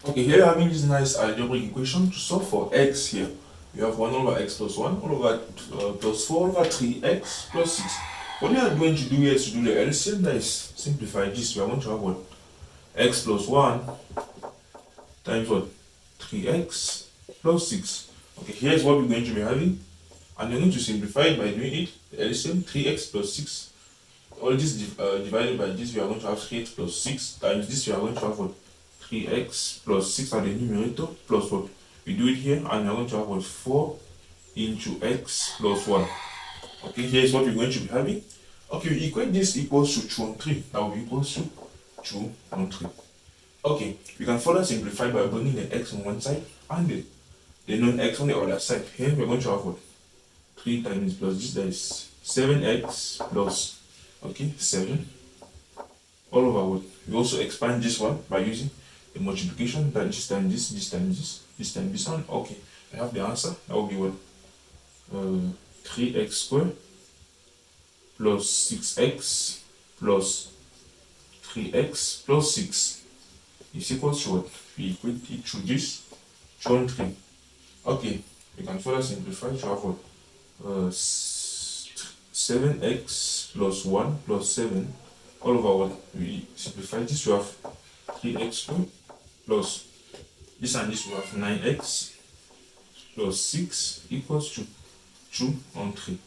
Okay, here having this nice algebraic equation to solve for x here. You have 1 over x plus 1, 1 over plus 4 over 3x plus 6. What we are going to do here is to do the LCM, that is simplify this. We are going to have what? X plus 1 times what? 3x plus 6. Okay, here's what we're going to be having. And you're going to simplify it by doing it. The LCM, 3x plus 6. All this divided by this, we are going to have 3x plus 6 times this, we are going to have what? 3x plus 6 at the numerator plus what? We do it here and we are going to have what? 4 into x plus 1. Okay, here's what we're going to be having. Okay, we equate this equals to 2 and 3. That will be equals to 2 and 3. Okay, we can further simplify by bringing the x on one side and the non-x on the other side. Here we're going to have what? 3 times plus this, that is 7x plus, okay, 7 all over what? We also expand this one by using the multiplication, that this times this, this times this, this times this one. Okay, I have the answer. That will be what? 3x squared plus 6x plus 3x plus 6 is equals to what? We equate it to this 2 and 3. Okay, we can further simplify to have what? 7x plus 1 plus 7 all over what? We simplify this to have 3x squared plus this and this, we have 9x plus 6 equals to 2 and 3.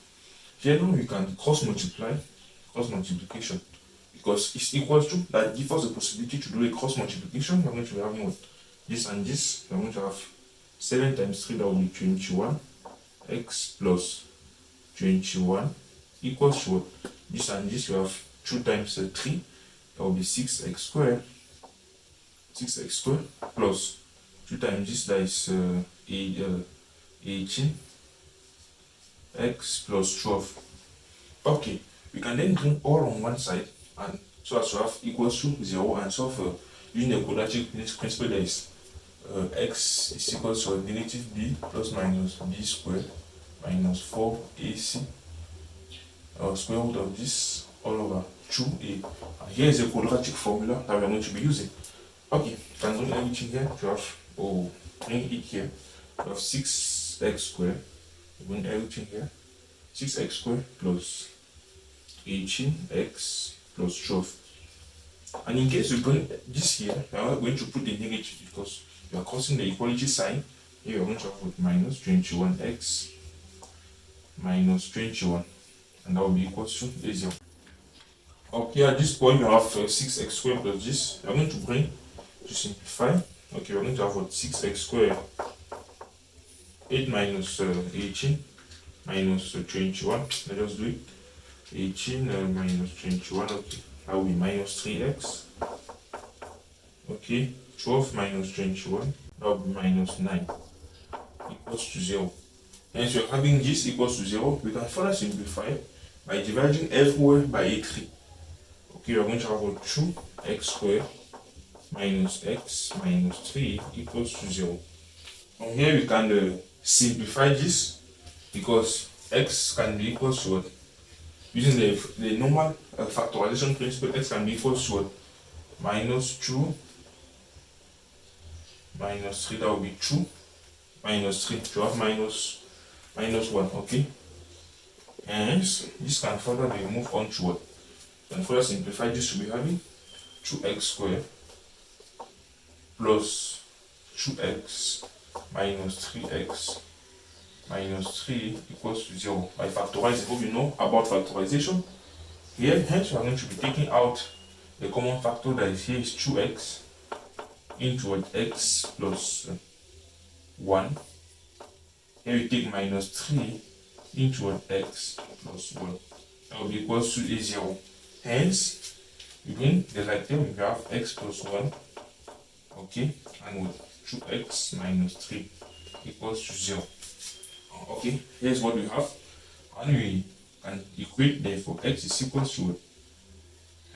Here now we can cross multiplication, because it's equals to, that gives us the possibility to do a cross multiplication. We're going to be having what? This and this, we're going to have 7 times 3, that will be 21, x plus 21 equals to what? This and this, we have 2 times 3, that will be 6x squared. 6x squared plus 2 times this, that is 18 x plus 12. Okay, we can then bring all on one side and so as to have equals to 0 and solve using the quadratic principle, that is x is equals to negative b plus minus b squared minus 4ac square root of this all over 2a. And here is the quadratic formula that we are going to be using. Okay, you can bring everything here to have, bring it here to have 6x squared. Bring everything here, 6x squared plus 18x plus 12. And in case you bring this here, we are going to put the negative because we are crossing the equality sign. Here we are going to have minus 21x minus 21, and that will be equals to 0. Okay, at this point you have 6x squared plus this. We are going to bring to simplify. Okay, we're going to have what? 6x squared 8 minus 18 minus 21. Let's just do it. 18 minus 21. Okay, that will be minus 3x. Okay, 12 minus 21. That will be minus 9 equals to 0. Hence, we're having this equals to 0. We can further simplify by dividing everywhere by a 3. Okay, we're going to have 2x squared minus x minus 3 equals to 0. From here we can simplify this because x can be equals to what? Using the normal factorization principle, x can be equals to what? Minus 2 minus 3, that will be 2 minus 3 to have minus 1. Okay, hence this can further be moved on to what? Can further simplify this to be having 2x squared plus 2x minus 3x minus 3 equals to 0 by factorizing. Hope you know about factorization. Here, hence, we are going to be taking out the common factor that is here is 2x into what? X plus 1. Here we take minus 3 into what? X plus 1. That will be equals to a 0. Hence, we bring the right term, we have x plus 1. Okay, and with 2x minus 3 equals to 0. Okay, here's what we have, and we can equate. Therefore x is equals to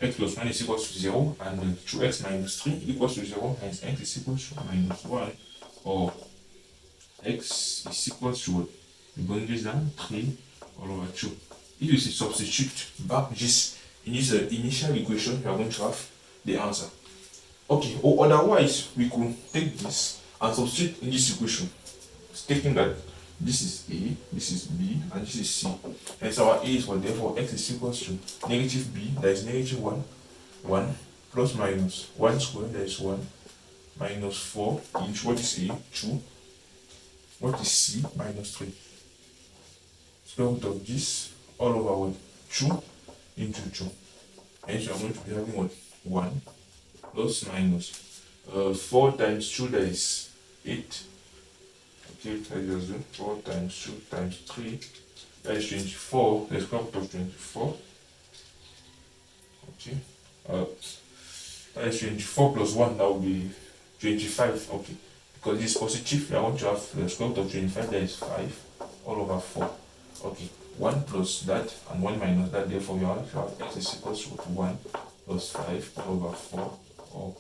x plus 1 is equals to 0, and 2x minus 3 equals to 0. Hence x is equals to minus 1, or x is equals to what? We bring this down, 3 all over 2. If you substitute back this in this initial equation, you are going to have the answer. Okay, or otherwise we could take this and substitute in this equation, taking that this is A, this is B, and this is C. Hence our A is what, therefore x is equals to negative B, that is negative 1, 1 plus minus 1 squared, that is 1, minus 4 into what is A, 2, what is C, minus 3. Square root of this all over what? 2 into 2. Hence we are going to be having what? 1 plus minus 4 times 2, that is 8. Okay, let's just do 4 times 2 times 3, that is 24. Let's come up to 24. Okay, that is 24 plus 1, that will be 25. Okay, because this is positive, I want to have the square root of 25, that is 5 all over 4. Okay, 1 plus that and 1 minus that, therefore we have x is equals to 1 plus 5 all over 4, or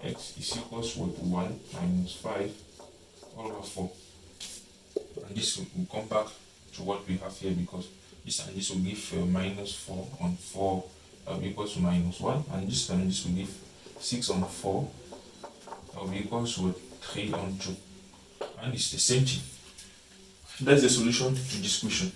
x is equals to 1 minus 5 all over 4. And this will come back to what we have here, because this and this will give minus 4 on 4 equals to minus 1, and this and this will give 6 on 4 will be equals to 3 on 2, and it's the same thing. That's the solution to this question.